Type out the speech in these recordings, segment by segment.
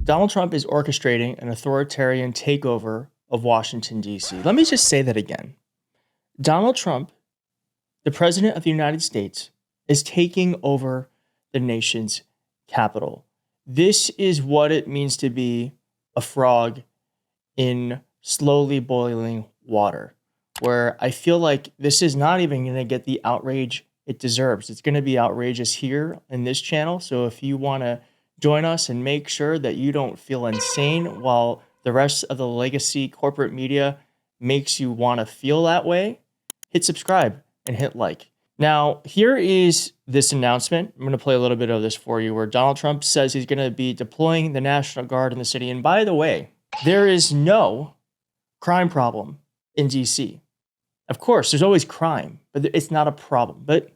Donald Trump is orchestrating an authoritarian takeover of Washington, D.C. Let me just say that again. Donald Trump, the president of the United States, is taking over the nation's capital. This is what it means to be a frog in slowly boiling water, where I feel like this is not even going to get the outrage it deserves. It's going to be outrageous here in this channel. So if you want to join us and make sure that you don't feel insane while the rest of the legacy corporate media makes you want to feel that way, hit subscribe and hit like. Now, here is this announcement. I'm going to play a little bit of this for you where Donald Trump says he's going to be deploying the National Guard in the city. And by the way, there is no crime problem in DC. Of course, there's always crime, but it's not a problem. But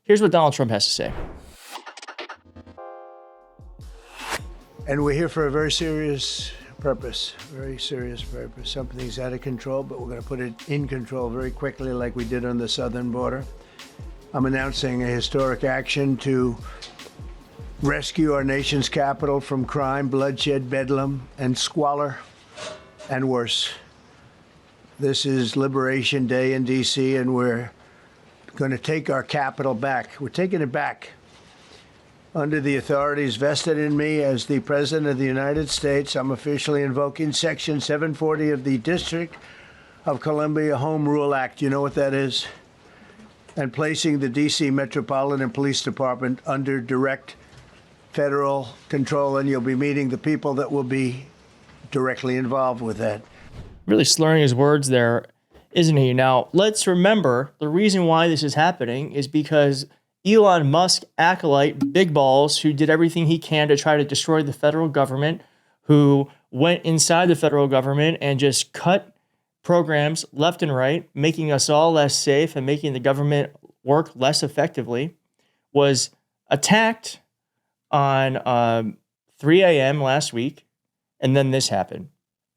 here's what Donald Trump has to say. And we're here for a very serious purpose, Something's out of control, but we're going to put it in control very quickly like we did on the southern border. I'm announcing a historic action to rescue our nation's capital from crime, bloodshed, bedlam, and squalor, and worse. This is Liberation Day in D.C., and we're going to take our capital back. We're taking it back. Under the authorities vested in me as the President of the United States, I'm officially invoking Section 740 of the District of Columbia Home Rule Act. You know what that is? And placing the D.C. Metropolitan Police Department under direct federal control, and you'll be meeting the people that will be directly involved with that. Really slurring his words there, isn't he? Now, let's remember the reason why this is happening is because Elon Musk acolyte Big Balls, who did everything he can to try to destroy the federal government, who went inside the federal government and just cut programs left and right, making us all less safe and making the government work less effectively, was attacked on 3 a.m. last week, and then this happened.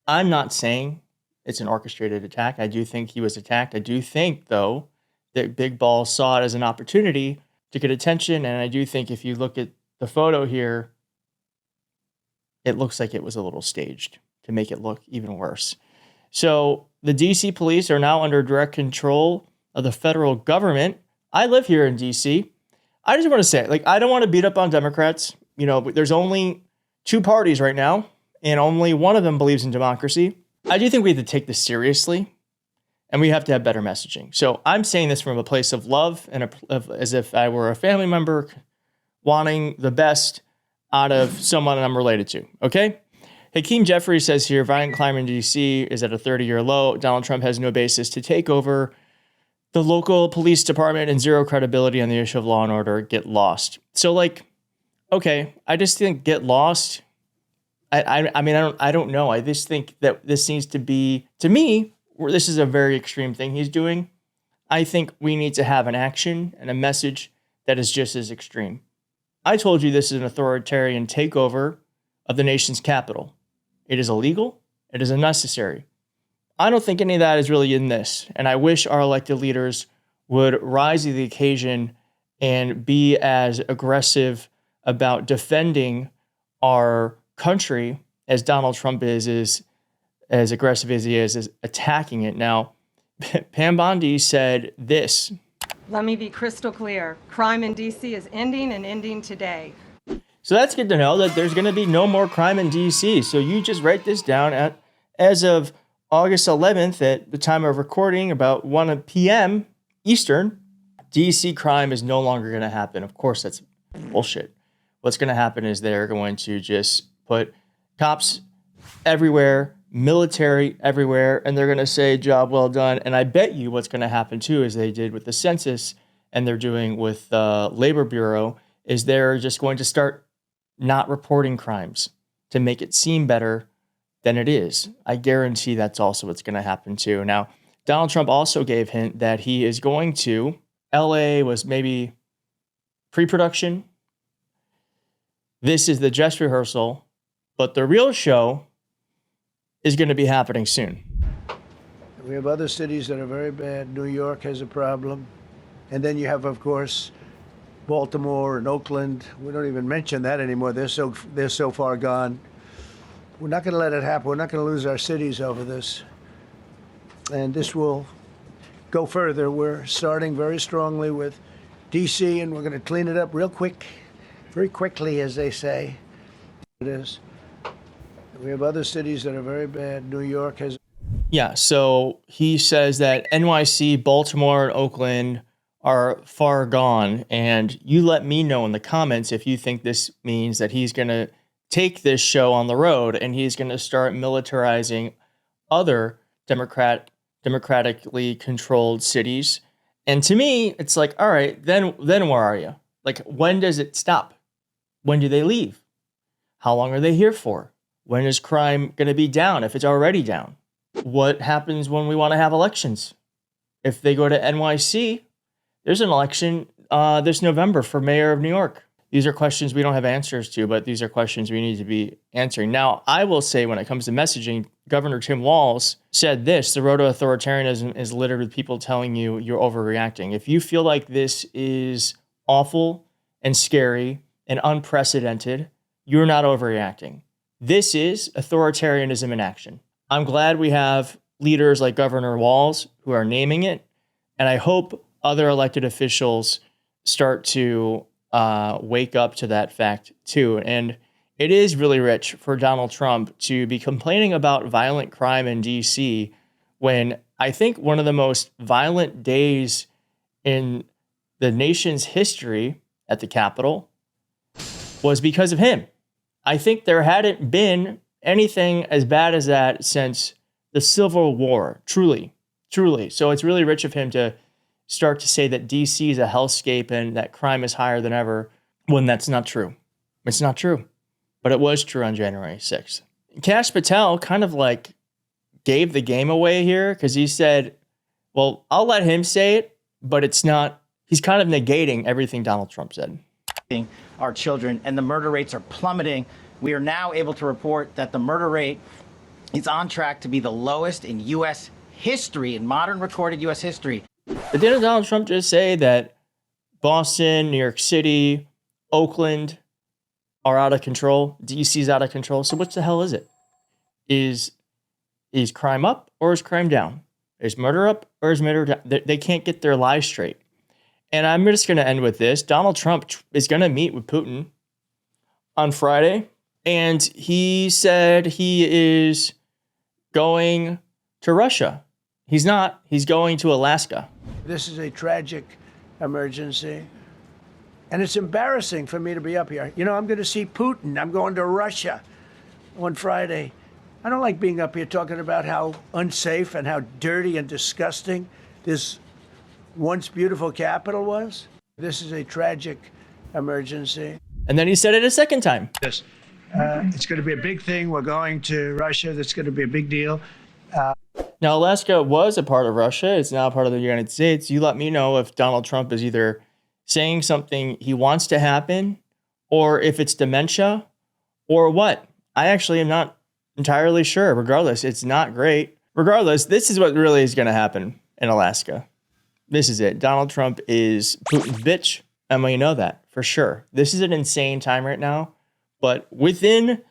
I'm not saying it's an orchestrated attack. I do think he was attacked. I do think, though, that Big Balls saw it as an opportunity to get attention, and I do think if you look at the photo here, it looks like it was a little staged to make it look even worse. So the DC police are now under direct control of the federal government. I live here in DC. I just want to say, I don't want to beat up on Democrats. You know, there's only two parties right now, and only one of them believes in democracy. I do think we have to take this seriously, and we have to have better messaging. So I'm saying this from a place of love and as if I were a family member wanting the best out of someone I'm related to, okay? Hakeem Jeffrey says here, violent crime in D.C. is at a 30-year low. Donald Trump has no basis to take over the local police department and zero credibility on the issue of law and order. Get lost. So, okay, I just think get lost. I don't know. I just think that this seems to be, to me, where this is a very extreme thing he's doing. I think we need to have an action and a message that is just as extreme. I told you this is an authoritarian takeover of the nation's capital. It is illegal. It is unnecessary. I don't think any of that is really in this. And I wish our elected leaders would rise to the occasion and be as aggressive about defending our country as Donald Trump is as aggressive as he is attacking it. Now, Pam Bondi said this. Let me be crystal clear. Crime in D.C. is ending and ending today. So that's good to know that there's going to be no more crime in D.C. So you just write this down as of August 11th at the time of recording, about 1 p.m. Eastern, D.C. crime is no longer going to happen. Of course, that's bullshit. What's going to happen is they're going to just put cops everywhere, military everywhere, and they're going to say, job well done. And I bet you what's going to happen, too, as they did with the census and they're doing with the Labor Bureau, is they're just going to start not reporting crimes to make it seem better than it is. I guarantee that's also what's going to happen, too. Now, Donald Trump also gave hint that he is going to, LA was maybe pre-production. This is the dress rehearsal, but the real show is going to be happening soon. We have other cities that are very bad. New York has a problem. And then you have, of course, Baltimore and Oakland. We don't even mention that anymore. They're so far gone. We're not going to let it happen. We're not going to lose our cities over this. And this will go further. We're starting very strongly with D.C., and we're going to clean it up real quick, very quickly, as they say. It is. We have other cities that are very bad. New York has. Yeah, so he says that NYC, Baltimore, and Oakland are far gone. And you let me know in the comments if you think this means that he's going to take this show on the road and he's going to start militarizing other democratically controlled cities. And to me, it's like, all right, then where are you? Like, when does it stop? When do they leave? How long are they here for? When is crime going to be down if it's already down? What happens when we want to have elections? If they go to NYC, there's an election this November for mayor of New York. These are questions we don't have answers to, but these are questions we need to be answering. Now, I will say when it comes to messaging, Governor Tim Walz said this: the road to authoritarianism is littered with people telling you you're overreacting. If you feel like this is awful and scary and unprecedented, you're not overreacting. This is authoritarianism in action. I'm glad we have leaders like Governor Walz who are naming it, and I hope other elected officials start to wake up to that fact too. And it is really rich for Donald Trump to be complaining about violent crime in DC when I think one of the most violent days in the nation's history at the Capitol was because of him. I think there hadn't been anything as bad as that since the Civil War, truly. So it's really rich of him to start to say that DC is a hellscape and that crime is higher than ever, when that's not true. It's not true. But it was true on January 6th. Kash Patel kind of like gave the game away here because he said, well, I'll let him say it, but it's not, he's kind of negating everything Donald Trump said. Our children, and the murder rates are plummeting. We are now able to report that the murder rate is on track to be the lowest in U.S. history, in modern recorded U.S. history. But didn't Donald Trump just say that Boston, New York City, Oakland are out of control? DC's out of control. So what the hell is it? Is crime up or is crime down? Is murder up or is murder down? They can't get their lies straight. And I'm just going to end with this. Donald Trump is going to meet with Putin on Friday. And he said he is going to Russia. He's not. He's going to Alaska. This is a tragic emergency. And it's embarrassing for me to be up here. You know, I'm going to see Putin. I'm going to Russia on Friday. I don't like being up here talking about how unsafe and how dirty and disgusting this once beautiful capital was. This is a tragic emergency. And then he said it a second time. Yes. It's going to be a big thing. We're going to Russia. That's going to be a big deal. Now, Alaska was a part of Russia. It's now part of the United States. You let me know if Donald Trump is either saying something he wants to happen or if it's dementia or what. I actually am not entirely sure. Regardless, it's not great. Regardless, this is what really is going to happen in Alaska. This is it. Donald Trump is Putin's bitch. And you know that for sure. This is an insane time right now. But within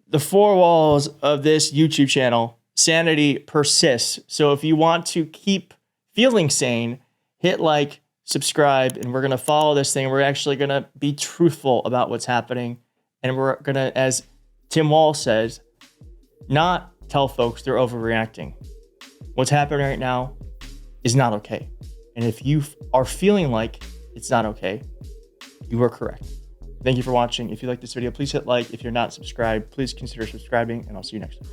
the four walls of this YouTube channel, sanity persists. So if you want to keep feeling sane, hit like, subscribe, and we're going to follow this thing. We're actually going to be truthful about what's happening. And we're going to, as Tim Walz says, not tell folks they're overreacting. What's happening right now is not okay. And if you are feeling like it's not okay, you are correct. Thank you for watching. If you like this video, please hit like. If you're not subscribed, please consider subscribing, and I'll see you next time.